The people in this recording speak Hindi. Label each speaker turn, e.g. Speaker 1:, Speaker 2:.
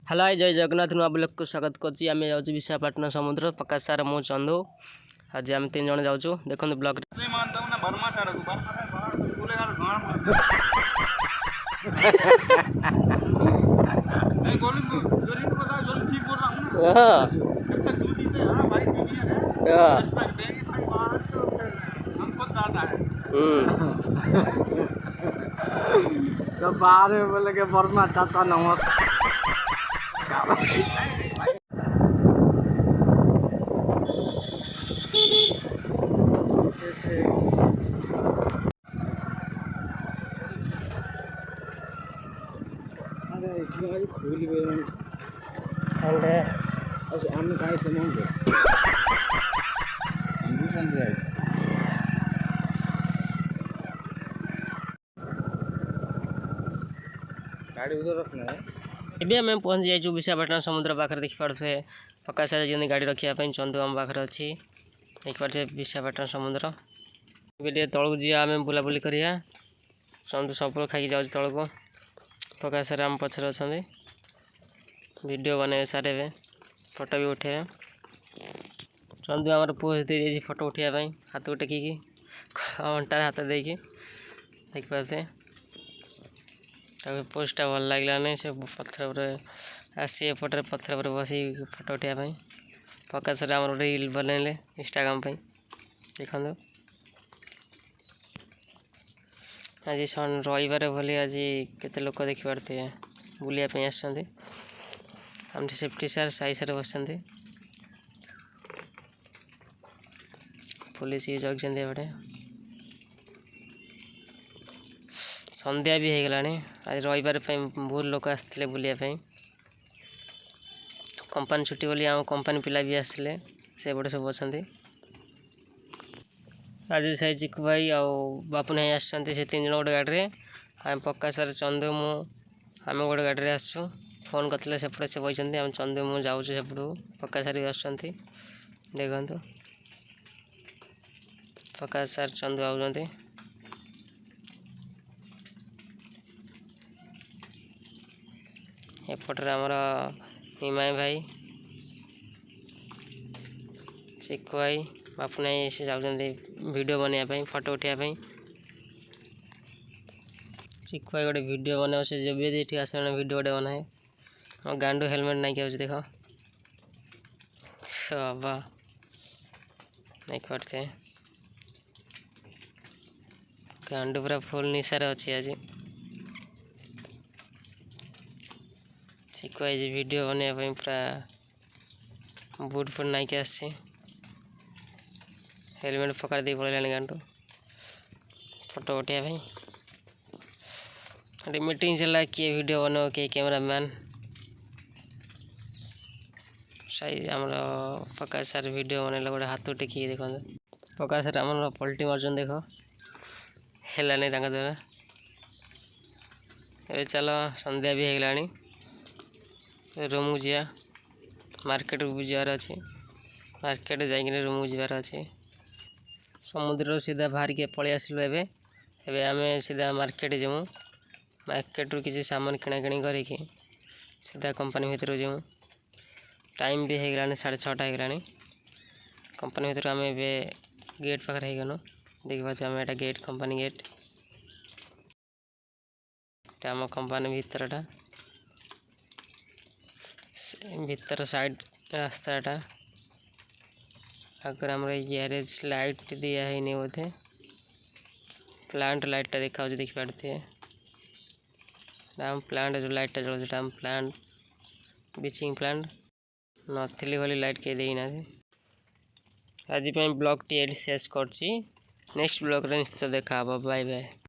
Speaker 1: हेलो जय जगन्नाथ नुआ ब्लॉग को स्वागत करछि। आमे जाउछु विशाखापट्टनम समुद्र प्रकाश सार मु चंदू आज आम 3 जण जाउछु। देखंतु ब्लॉग
Speaker 2: तो बाहर में बोले के बर्मा चाचा नमस्कार। अरे इतना फूल में
Speaker 1: संडे
Speaker 2: अच्छा हम खाए थे मंगे हम संडे गाड़ी उधर रखना है।
Speaker 1: एबे आम पहुँच जाइछु विशाखापट्टनम समुद्र पाखे। देखि पारथे प्रकाश सार जने गाड़ी रखिया पई चंदू आम पाखे अछि। देखि पारथे विशाखापट्टनम समुद्र एबे तळକୁ जिया आम बुला बुली करिया। चंदू सब खाई जाउ तळको प्रकाश सार आम पछर अछंदी। वीडियो बने सारे बे फोटो भी उठे। चंदू आमर पोज दे जे फोटो उठिया पई हाथ टेकी की अंटा हाथ दे की देख पाते पोस्टा भल लगलानी से पत्थर पर आसी एपटे पत्थर पर बसी फोटो उठा प्रकाश आम रील बनैले इंस्टाग्राम पे देखो। आज रविवार भली आज केते लोक देखि पारते बुलिया पे आछंती। हम सेफ्टी सार साई सार बसंती पुलिस जगछंती एपटे। संध्या भी हो गलानी आज रविवार बहुत लोक आसते बुलिया कंपानी छुट्टी बोली आम कंपानी पिला भी आसते से बड़े सब अच्छा। आज से चिकू भाई आ बापू नहीं आसते से 3 जन गोटे गाड़ी आम प्रकाश सर चंदू मु आम गोटे गाड़ी आसु फोन करते सेपटे से बही आम चंदू मु जाऊँ सेपटू प्रकाश सर भी आसुँच देखु प्रकाश सर चंदू आउंट एपटे आमर हिमाय भाई चिकू भाई बापू नहीं से जाऊँ वीडियो बनाई फोटो उठाई। चिकू भाई गोटे वीडियो बना से जब भी आस वीडियो गोटे बनाए और गांडू हेलमेट नहीं क्या देख बाबा नहीं करते गांडू पूरा फुल निशार अच्छी आज। चिकू भाई वीडियो बनाई पूरा बुट फुट नाइक आस हेलमेट पकड़ दी पड़े गांडू फोटो उठाई मीटिंग चला किए वीडियो बनाओ किए कैमरामैन सही आम प्रकाश सार वीडियो बनैला गोटे हाथ टेकी देख प्रकाश सार आम पलटी मार्चन देख है नहीं द्वारा। ये चलो संध्या भी होगलानी रूम जा मार्केट को जावार अच्छे मार्केट जाकर रूम जावार अच्छे। समुद्र सीधा बाहर के पलि आसलु एबे आमे सीधा मार्केट जाऊँ मार्केट रू किसी सामान किना किणी करिकी सीधा कंपनी भीतर जाऊँ। टाइम भी होगलानी 6:30 होगलानी कंपनी भीतर आम ए गेट पाखे हो गलु देख पाते आम एटा गेट कंपनी गेट आम कंपनी भीतर भीतर साइड रास्ता अगर आमर गैरेज लाइट दिया है नहीं बोधे प्लांट लाइट देखा देखी पारते आम प्लांट जो लाइट जलता आम प्लांट ब्लीचिंग प्लांट नथली भली लाइट के देना। आज ब्लॉग टी शेष कर नेक्स्ट ब्लॉग निश्चित देखा बाय बाय।